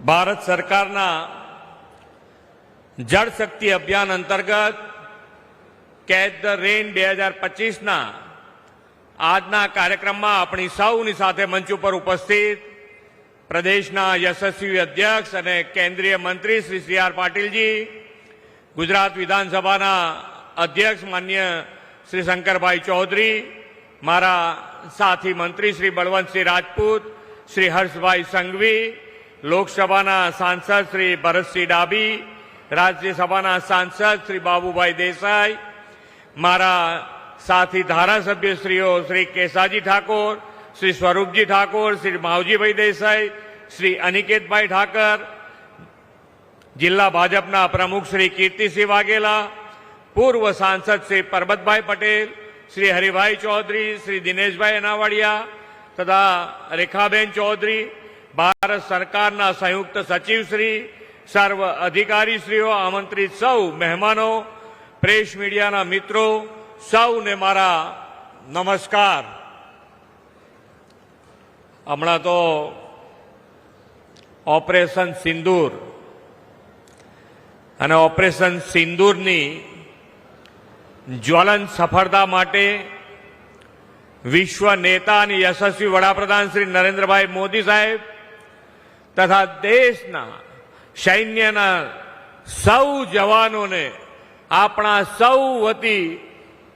ભારત સરકારના જળ શક્તિ અભિયાન અંતર્ગત કેચ ધ રેન 2025ના આજના કાર્યક્રમમાં આપણી સૌની સાથે મંચ ઉપર ઉપસ્થિત પ્રદેશના યશસ્વી અધ્યક્ષ અને કેન્દ્રીય મંત્રી શ્રી સી.આર. પાટીલજી, ગુજરાત વિધાનસભાના અધ્યક્ષ માન્ય શ્રી શંકરભાઈ ચૌધરી, મારા સાથી મંત્રી શ્રી બળવંતસિંહ રાજપૂત, શ્રી હર્ષભાઈ સંઘવી, લોકસભાના સાંસદ શ્રી ભરતસિંહ ડાભી, રાજ્યસભાના સાંસદ શ્રી બાબુભાઈ દેસાઈ, મારા સાથી ધારાસભ્યશ્રીઓ શ્રી કેસાજી ઠાકોર, શ્રી સ્વરૂપજી ઠાકોર, શ્રી માવજીભાઈ દેસાઈ, શ્રી અનિકેતભાઈ ઠાકર, જિલ્લા ભાજપના પ્રમુખ શ્રી કીર્તિસિંહ વાઘેલા, પૂર્વ સાંસદ શ્રી પરબતભાઈ પટેલ, શ્રી હરિભાઈ ચૌધરી, શ્રી દિનેશભાઈ અનાવાડિયા તથા રેખાબેન ચૌધરી, ભારત સરકારના સંયુક્ત સચિવ શ્રી, સર્વ અધિકારીશ્રીઓ, આમંત્રિત સૌ મહેમાનો, પ્રેસ મીડિયાના મિત્રો, સૌને મારા નમસ્કાર. હમણાં તો ઓપરેશન સિંદૂર અને ઓપરેશન સિંદૂરની જ્વલંત સફળતા માટે વિશ્વ નેતા અને યશસ્વી વડાપ્રધાન શ્રી નરેન્દ્રભાઈ મોદી સાહેબ તથા દેશના સૈન્યના સૌ જવાનોને આપણા સૌ વતી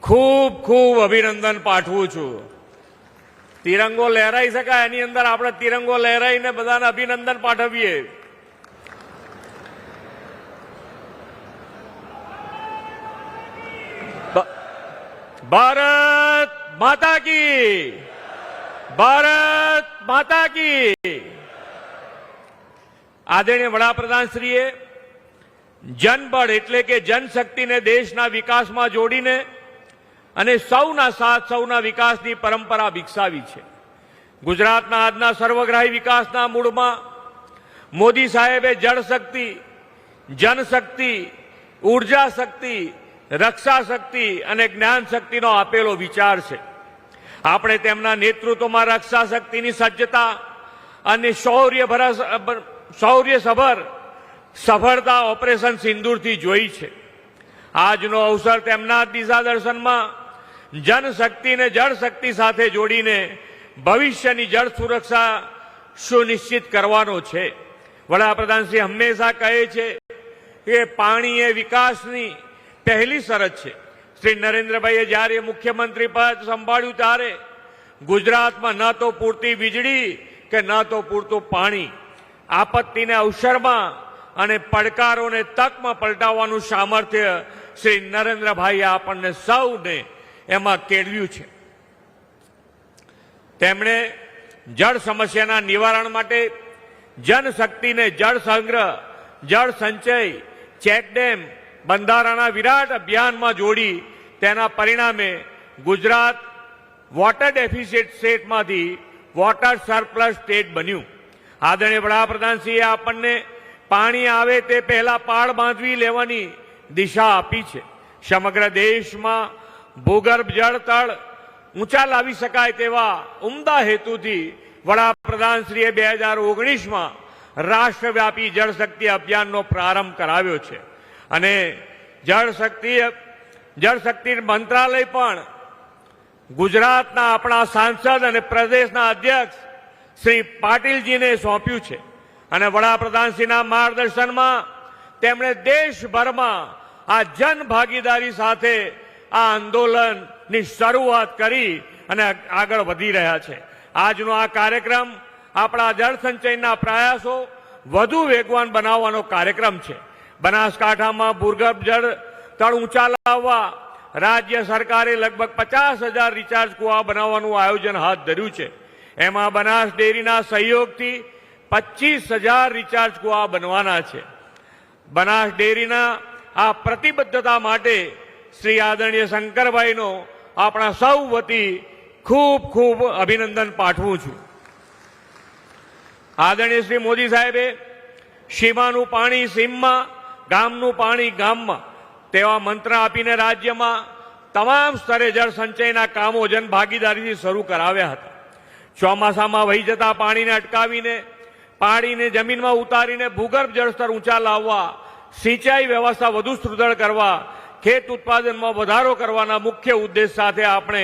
ખૂબ ખૂબ અભિનંદન પાઠવું છું. તિરંગો લહેરાઈ શકાય, એની અંદર આપણે તિરંગો લહેરાઈને બધાને અભિનંદન પાઠવીએ. ભારત માતા કી, ભારત માતા કી. આદરણીય વડાપ્રધાનશ્રીએ જનબળ એટલે કે જનશક્તિને દેશના વિકાસમાં જોડીને અને સૌના સાથ સૌના વિકાસની પરંપરા વિકસાવી છે. ગુજરાતના આજના સર્વગ્રાહી વિકાસના મૂળમાં મોદી સાહેબે જળશક્તિ, જનશક્તિ, ઉર્જા શક્તિ, રક્ષા શક્તિ અને જ્ઞાન શક્તિનો આપેલો વિચાર છે. આપણે તેમના નેતૃત્વમાં રક્ષા શક્તિની સજ્જતા અને શૌર્યસભર સફળતા ઓપરેશન સિંદૂરથી જોઈ છે. આજનો અવસર તેમના દિશા દર્શનમાં જનશક્તિને જળશક્તિ સાથે જોડીને ભવિષ્યની જળ સુરક્ષા સુનિશ્ચિત કરવાનો છે. વડાપ્રધાનશ્રી હંમેશા કહે છે કે પાણી એ વિકાસની પહેલી શરત છે. શ્રી નરેન્દ્રભાઈએ જ્યારે મુખ્યમંત્રી પદ સંભાળ્યું ત્યારે ગુજરાતમાં ન તો પૂરતી વીજળી કે ન તો પૂરતું પાણી, આપત્તિને અવસરમાં અને પડકારોને તકમાં પલટાવવાનું સામર્થ્ય શ્રી નરેન્દ્રભાઈએ આપણને સૌને એમાં કેળવ્યું છે. તેમણે જળ સમસ્યાના નિવારણ માટે જનશક્તિને જળ સંગ્રહ, જળ સંચય, ચેકડેમ, બંધારણના વિરાટ અભિયાનમાં જોડી તેના પરિણામે ગુજરાત વોટર ડેફિસિટ સ્ટેટમાંથી વોટર સરપ્લસ સ્ટેટ બન્યું. આદરણીય વડાપ્રધાનશ્રીએ આપણને પાણી આવે તે પહેલા પાળ બાંધવી લેવાની દિશા આપી છે. સમગ્ર દેશમાં ભૂગર્ભ જળ તળ ઊંચા લાવી શકાય તેવા ઉમદા હેતુથી વડાપ્રધાનશ્રીએ 2019માં રાષ્ટ્રવ્યાપી જળશક્તિ અભિયાનનો પ્રારંભ કરાવ્યો છે અને જળશક્તિ મંત્રાલય પણ ગુજરાતના આપણા સાંસદ અને પ્રદેશના અધ્યક્ષ શ્રી પાટીલજીને સોંપ્યું છે અને વડાપ્રધાનશ્રીના માર્ગદર્શનમાં તેમણે દેશભરમાં આ જન ભાગીદારી સાથે આ આંદોલનની શરૂઆત કરી અને આગળ વધી રહ્યા છે. આજનો આ કાર્યક્રમ આપણા જળ સંચયના પ્રયાસો વધુ વેગવાન બનાવવાનો કાર્યક્રમ છે. બનાસકાંઠામાં ભૂગર્ભ જળ તળ ઊંચા લાવવા રાજ્ય સરકારે લગભગ 50,000 રિચાર્જ કુવા બનાવવાનું આયોજન હાથ ધર્યું છે. એમાં બનાસ ડેરીના સહયોગથી 25,000 રિચાર્જ કુવા બનવાના છે. બનાસ ડેરીના આ પ્રતિબદ્ધતા માટે શ્રી આદરણીય શંકરભાઈનો આપણા સૌ વતી ખૂબ ખૂબ અભિનંદન પાઠવું છું. આદરણીય શ્રી મોદી સાહેબે સીમાનું પાણી સીમમાં, ગામનું પાણી ગામમાં તેવા મંત્ર આપીને રાજ્યમાં તમામ સ્તરે જળ સંચયના કામો જન ભાગીદારીથી શરૂ કરાવ્યા હતા. ચોમાસામાં વહી જતા પાણીને અટકાવીને પાણીને જમીનમાં ઉતારીને ભૂગર્ભ જળસ્તર ઊંચા લાવવા, સિંચાઈ વ્યવસ્થા વધુ સુદૃઢ કરવા, ખેત ઉત્પાદનમાં વધારો કરવાના મુખ્ય ઉદ્દેશ સાથે આપણે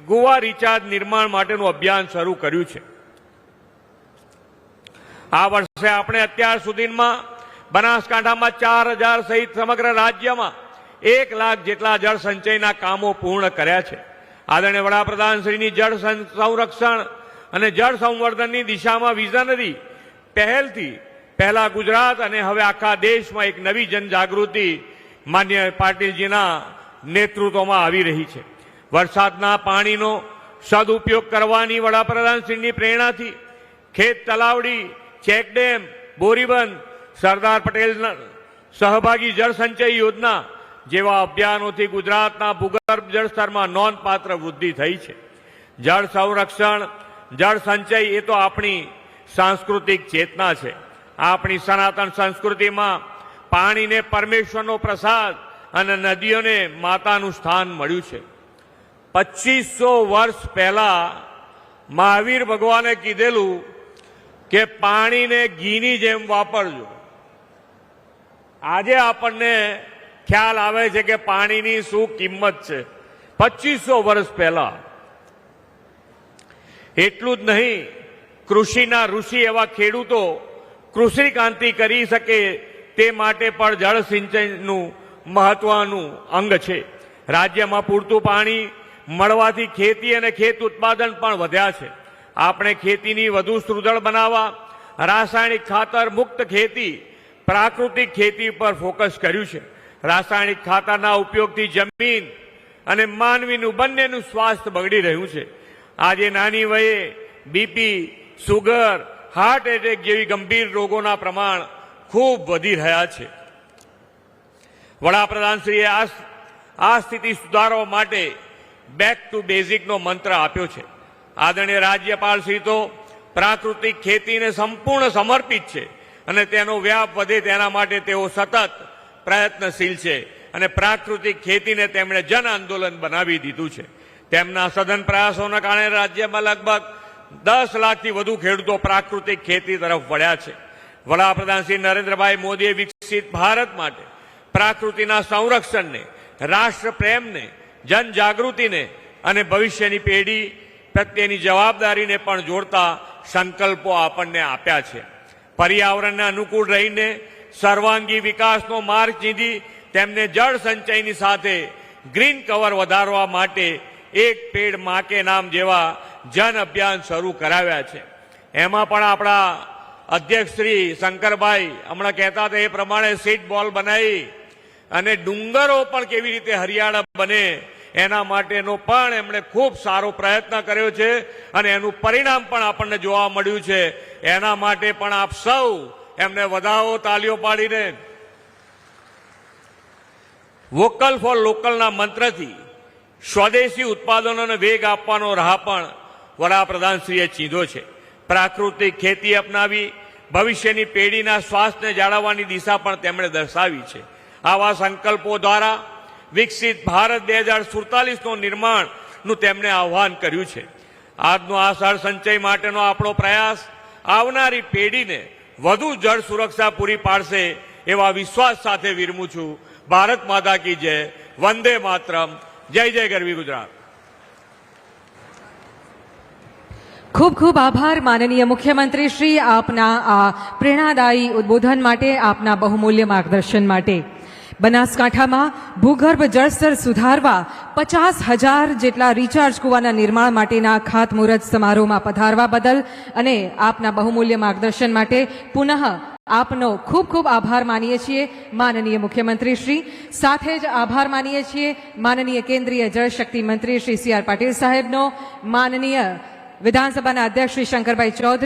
ગોવા રિચાર્જ નિર્માણ માટેનું અભિયાન શરૂ કર્યું છે. આ વર્ષે આપણે અત્યાર સુધીમાં બનાસકાંઠામાં 4000 સહિત સમગ્ર રાજ્યમાં 1 લાખ જેટલા જળ સંચયના કામો પૂર્ણ કર્યા છે. આદરણીય વડાપ્રધાનશ્રીની જળ સંરક્ષણ અને જળ સંવર્ધનની દિશામાં વિઝનરી પહેલથી પહેલા ગુજરાત અને હવે આખા દેશમાં એક નવી જનજાગૃતિ માન્ય પાટીલજીના નેતૃત્વમાં આવી રહી છે. વરસાદના પાણીનો સદુપયોગ કરવાની વડાપ્રધાનશ્રીની પ્રેરણાથી ખેત તલાવડી, ચેકડેમ, બોરીબંધ, સરદાર પટેલ સહભાગી જળ સંચય યોજના જેવા અભિયાનોથી ગુજરાતના ભૂગર્ભ જળસ્તરમાં નોંધપાત્ર વૃદ્ધિ થઈ છે. જળ સંરક્ષણ, જળ સંચય એ તો આપણી સાંસ્કૃતિક ચેતના છે. આપણી સનાતન સંસ્કૃતિમાં પાણીને પરમેશ્વરનો પ્રસાદ અને નદીઓને માતાનું સ્થાન મળ્યું છે. 2500 વર્ષ પહેલા મહાવીર ભગવાને કીધેલું કે પાણીને ઘીની જેમ વાપરજો. આજે આપણને ખ્યાલ આવે છે કે પાણીની શું કિંમત છે. 2500 વર્ષ પહેલા. એટલું જ નહીં, કૃષિના ઋષિ એવા ખેડૂતો કૃષિ ક્રાંતિ કરી શકે તે માટે પણ જળ સિંચનનું મહત્વનું અંગ છે. રાજ્યમાં પૂરતું પાણી મળવાથી ખેતી અને ખેત ઉત્પાદન પણ વધ્યા છે. આપણે ખેતીની વધુ સુદૃઢ બનાવવા રાસાયણિક ખાતર મુક્ત ખેતી, પ્રાકૃતિક ખેતી પર ફોકસ કર્યું છે. રાસાયણિક ખાતરના ઉપયોગથી જમીન અને માનવીનું બંનેનું સ્વાસ્થ્ય બગડી રહ્યું છે. આજે નાની વયે બીપી, સુગર, હાર્ટ એટેક જેવી ગંભીર રોગોના પ્રમાણ ખૂબ વધી રહ્યા છે. વડાપ્રધાનશ્રીએ આ સ્થિતિ સુધારવા માટે બેક ટુ બેઝિકનો મંત્ર આપ્યો છે. આદરણીય રાજ્યપાલશ્રી તો પ્રાકૃતિક ખેતીને સંપૂર્ણ સમર્પિત છે અને તેનો વ્યાપ વધે તેના માટે તેઓ સતત પ્રયત્નશીલ છે અને પ્રાકૃતિક ખેતીને તેમણે જન આંદોલન બનાવી દીધું છે. તેમના સઘન પ્રયાસોના કારણે રાજ્યમાં લગભગ 10 લાખથી વધુ ખેડૂતો પ્રાકૃતિક ખેતી તરફ વળ્યા છે. વડાપ્રધાન શ્રી નરેન્દ્રભાઈ મોદીએ વિકસિત ભારત માટે પ્રાકૃતિના સંરક્ષણને, રાષ્ટ્ર પ્રેમને, જનજાગૃતિને અને ભવિષ્યની પેઢી પ્રત્યેની જવાબદારીને પણ જોડતા સંકલ્પો આપણને આપ્યા છે. પર્યાવરણને અનુકૂળ રહીને સર્વાંગી વિકાસનો માર્ગ ચીંધી તેમને જળ સંચયની સાથે ગ્રીન કવર વધારવા માટે એક પેડ માં કે નામ જેવા જન અભિયાન શરૂ કરાવ્યા છે. એમાં પણ આપણા અધ્યક્ષ શ્રી શંકરભાઈ હમણાં કહેતા હતા એ પ્રમાણે સીડ બોલ બનાવી અને ડુંગરો પણ કેવી રીતે હરિયાળા બને એના માટેનો પણ એમણે ખૂબ સારો પ્રયત્ન કર્યો છે અને એનું પરિણામ પણ આપણને જોવા મળ્યું છે. એના માટે પણ આપ સૌ એમને વધાવો તાલીઓ પાડીને. વોકલ ફોર લોકલના મંત્રથી સ્વદેશી ઉત્પાદનોને વેગ આપવાનો રાહ પણ વડાપ્રધાનશ્રીએ ચીંધો છે. પ્રાકૃતિક ખેતી અપનાવી ભવિષ્યની પેઢીના સ્વાસ્થ્યને જાળવવાની દિશા પણ તેમણે દર્શાવી છે. આવા સંકલ્પો દ્વારા વિકસિત ભારત 2047નું નિર્માણનું તેમણે આહ્વાન કર્યું છે. આજનો આ જળ સંચય માટેનો આપણો પ્રયાસ આવનારી પેઢીને વધુ જળ સુરક્ષા પૂરી પાડશે એવા વિશ્વાસ સાથે વિરમું છું. ભારત માતા કી જય. વંદે માતરમ. જય જય ગરવી ગુજરાત. ખૂબ ખૂબ આભાર માનનીય મુખ્યમંત્રી શ્રી, આપના આ પ્રેરણાદાયી ઉદ્બોધન માટે, આપના બહુમૂલ્ય માર્ગદર્શન માટે. બનાસકાંઠામાં ભૂગર્ભ જળસ્તર સુધારવા 50,000 જેટલા રિચાર્જ કુવાના નિર્માણ માટેના ખાતમુહૂર્ત સમારોહમાં પધારવા બદલ અને આપના બહુમૂલ્ય માર્ગદર્શન માટે પુનઃ આપનો ખૂબ ખૂબ આભાર માનીએ છીએ માનનીય મુખ્યમંત્રી શ્રી. સાથે જ આભાર માનીએ છીએ માનનીય કેન્દ્રીય જળશક્તિ મંત્રી શ્રી સી આર પાટીલ સાહેબનો, માનનીય વિધાનસભાના અધ્યક્ષ શ્રી શંકરભાઈ ચૌધરી